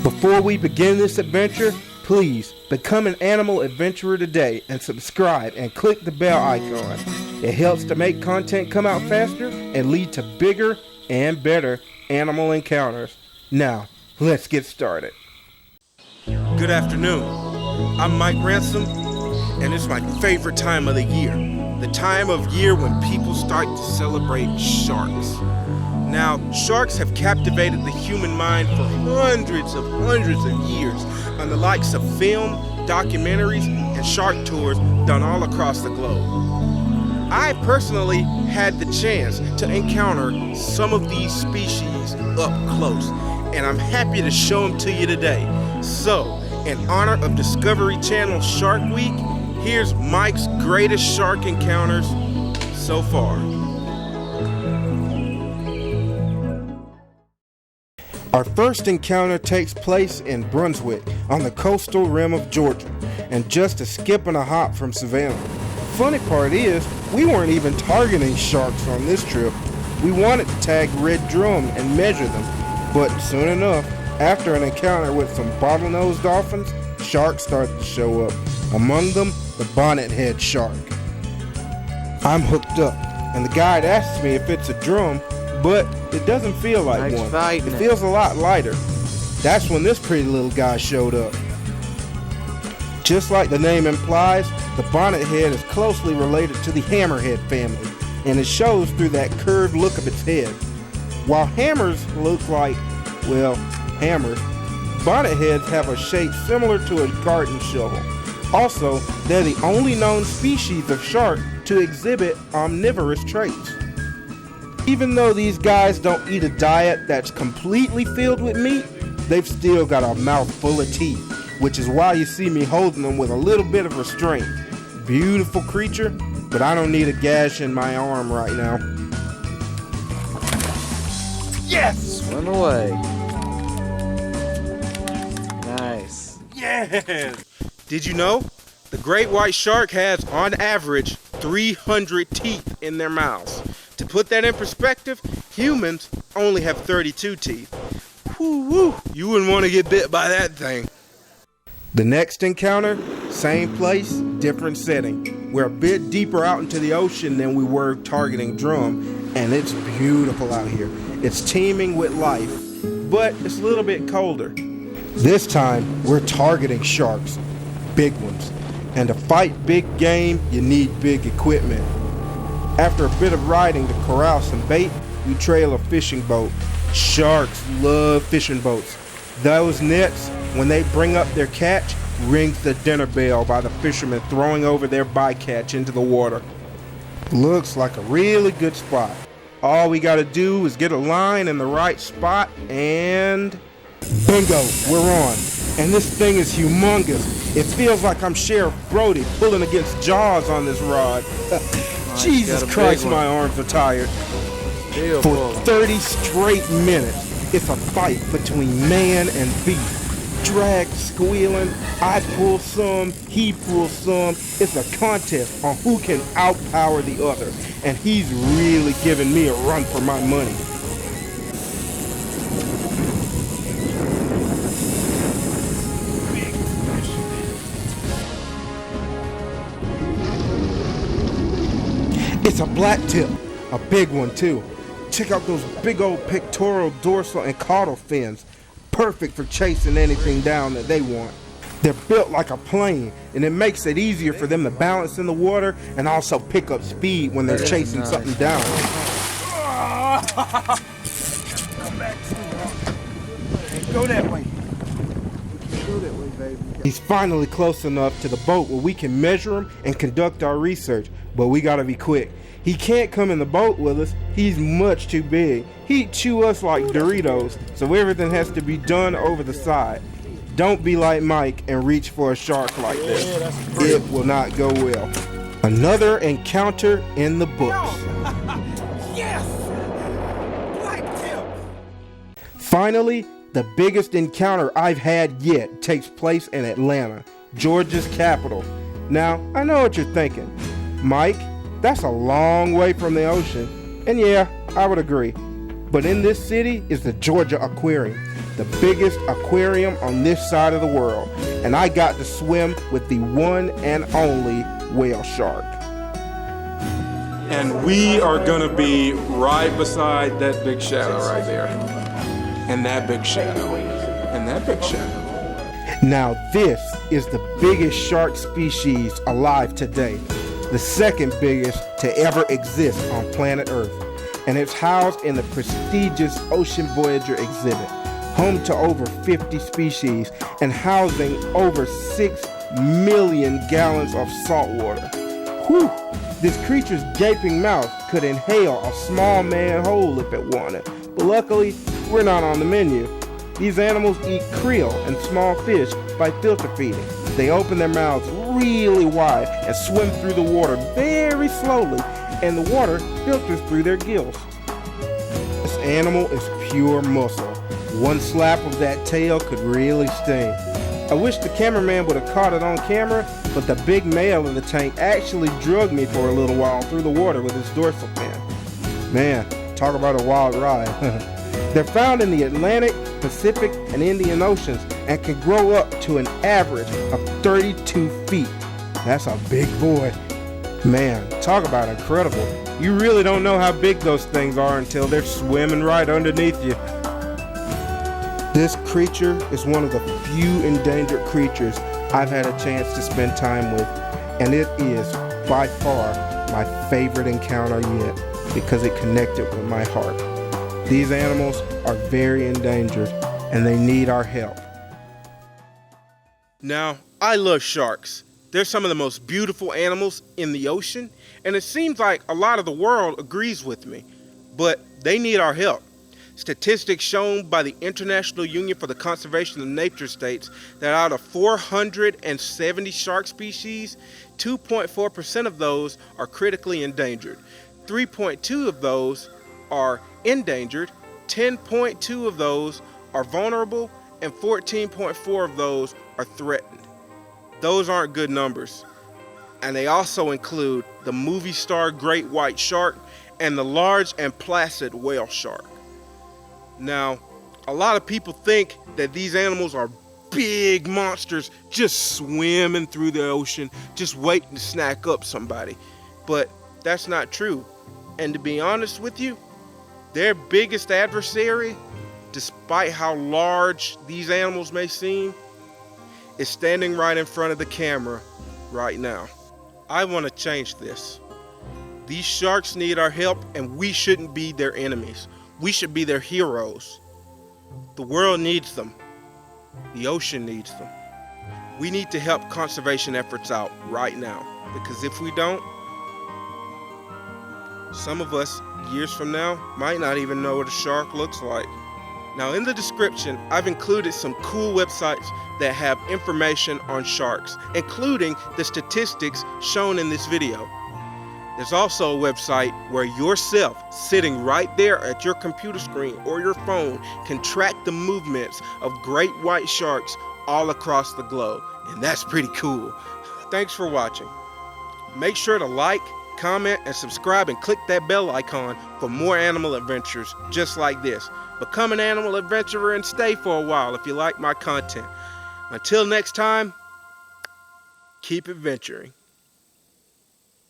Before we begin this adventure, please become an animal adventurer today and subscribe and click the bell icon. It helps to make content come out faster and lead to bigger and better animal encounters. Now, let's get started. Good afternoon. I'm Mike Ransom, and it's my favorite time of the year. The time of year when people start to celebrate sharks. Now, sharks have captivated the human mind for hundreds of years on the likes of film, documentaries, and shark tours done all across the globe. I personally had the chance to encounter some of these species up close, and I'm happy to show them to you today. So, in honor of Discovery Channel Shark Week, here's Mike's greatest shark encounters so far. Our first encounter takes place in Brunswick on the coastal rim of Georgia, and just a skip and a hop from Savannah. Funny part is, we weren't even targeting sharks on this trip. We wanted to tag red drum and measure them, but soon enough, after an encounter with some bottlenose dolphins, sharks started to show up. Among them, the Bonnethead shark. I'm hooked up, and the guide asks me if it's a drum, but it doesn't feel like one. It feels a lot lighter. That's when this pretty little guy showed up. Just like the name implies, the bonnethead is closely related to the hammerhead family, and it shows through that curved look of its head. While hammers look like, well, hammers, bonnetheads have a shape similar to a garden shovel. Also, they're the only known species of shark to exhibit omnivorous traits. Even though these guys don't eat a diet that's completely filled with meat, they've still got a mouth full of teeth, which is why you see me holding them with a little bit of restraint. Beautiful creature, but I don't need a gash in my arm right now. Yes! Swim away. Nice. Yes! Did you know? The great white shark has, on average, 300 teeth in their mouths. To put that in perspective, humans only have 32 teeth. Whoo, you wouldn't want to get bit by that thing. The next encounter, same place, different setting. We're a bit deeper out into the ocean than we were targeting drum, and it's beautiful out here. It's teeming with life, but it's a little bit colder. This time, we're targeting sharks, big ones. And to fight big game, you need big equipment. After a bit of riding to corral some bait, we trail a fishing boat. Sharks love fishing boats. Those nets, when they bring up their catch, rings the dinner bell by the fishermen throwing over their bycatch into the water. Looks like a really good spot. All we gotta do is get a line in the right spot and bingo, we're on. And this thing is humongous. It feels like I'm Sheriff Brody pulling against Jaws on this rod. Jesus Christ, my arms are tired. For 30 straight minutes, it's a fight between man and beast. Drag squealing, I pull some, he pulls some. It's a contest on who can outpower the other. And he's really giving me a run for my money. It's a black tip, a big one too. Check out those big old pectoral, dorsal, and caudal fins. Perfect for chasing anything down that they want. They're built like a plane, and it makes it easier for them to balance in the water and also pick up speed when they're chasing something down. Come back. Go that way. Go that way, baby. He's finally close enough to the boat where we can measure him and conduct our research, but we gotta be quick. He can't come in the boat with us. He's much too big. He'd chew us like Doritos, so everything has to be done over the side. Don't be like Mike and reach for a shark like this. It will not go well. Another encounter in the books. Yes! Black tip! Finally, the biggest encounter I've had yet takes place in Atlanta, Georgia's capital. Now, I know what you're thinking. Mike, that's a long way from the ocean. And yeah, I would agree. But in this city is the Georgia Aquarium. the biggest aquarium on this side of the world, and I got to swim with the one and only whale shark. And we are gonna be right beside that big shadow right there. And that big shadow. And that big shadow. Now this is the biggest shark species alive today. The second biggest to ever exist on planet Earth. And it's housed in the prestigious Ocean Voyager exhibit, home to over 50 species and housing over 6 million gallons of salt water. Whew! This creature's gaping mouth could inhale a small manhole if it wanted, but luckily, we're not on the menu. These animals eat krill and small fish by filter feeding. They open their mouths really wide and swim through the water very slowly, and the water filters through their gills. This animal is pure muscle. One slap of that tail could really sting. I wish the cameraman would have caught it on camera, but the big male in the tank actually drugged me for a little while through the water with his dorsal fin. Man, talk about a wild ride. They're found in the Atlantic, Pacific, and Indian Oceans and can grow up to an average of 32 feet. That's a big boy. Man, talk about incredible. You really don't know how big those things are until they're swimming right underneath you. This creature is one of the few endangered creatures I've had a chance to spend time with, and it is by far my favorite encounter yet because it connected with my heart. These animals are very endangered and they need our help. Now, I love sharks. They're some of the most beautiful animals in the ocean, and it seems like a lot of the world agrees with me, but they need our help. Statistics shown by the International Union for the Conservation of Nature states that out of 470 shark species, 2.4% of those are critically endangered. 3.2 of those are endangered, 10.2 of those are vulnerable, and 14.4 of those are threatened. Those aren't good numbers. And they also include the movie star great white shark and the large and placid whale shark. Now, a lot of people think that these animals are big monsters just swimming through the ocean, just waiting to snack up somebody. But that's not true. And to be honest with you, their biggest adversary, despite how large these animals may seem, is standing right in front of the camera right now. I want to change this. These sharks need our help, and we shouldn't be their enemies. We should be their heroes. The world needs them. The ocean needs them. We need to help conservation efforts out right now, because if we don't, some of us, years from now, might not even know what a shark looks like. Now, in the description, I've included some cool websites that have information on sharks, including the statistics shown in this video. There's also a website where yourself, sitting right there at your computer screen or your phone, can track the movements of great white sharks all across the globe. And that's pretty cool. Thanks for watching. Make sure to like, comment, and subscribe, and click that bell icon for more animal adventures just like this. Become an animal adventurer and stay for a while if you like my content. Until next time, keep adventuring.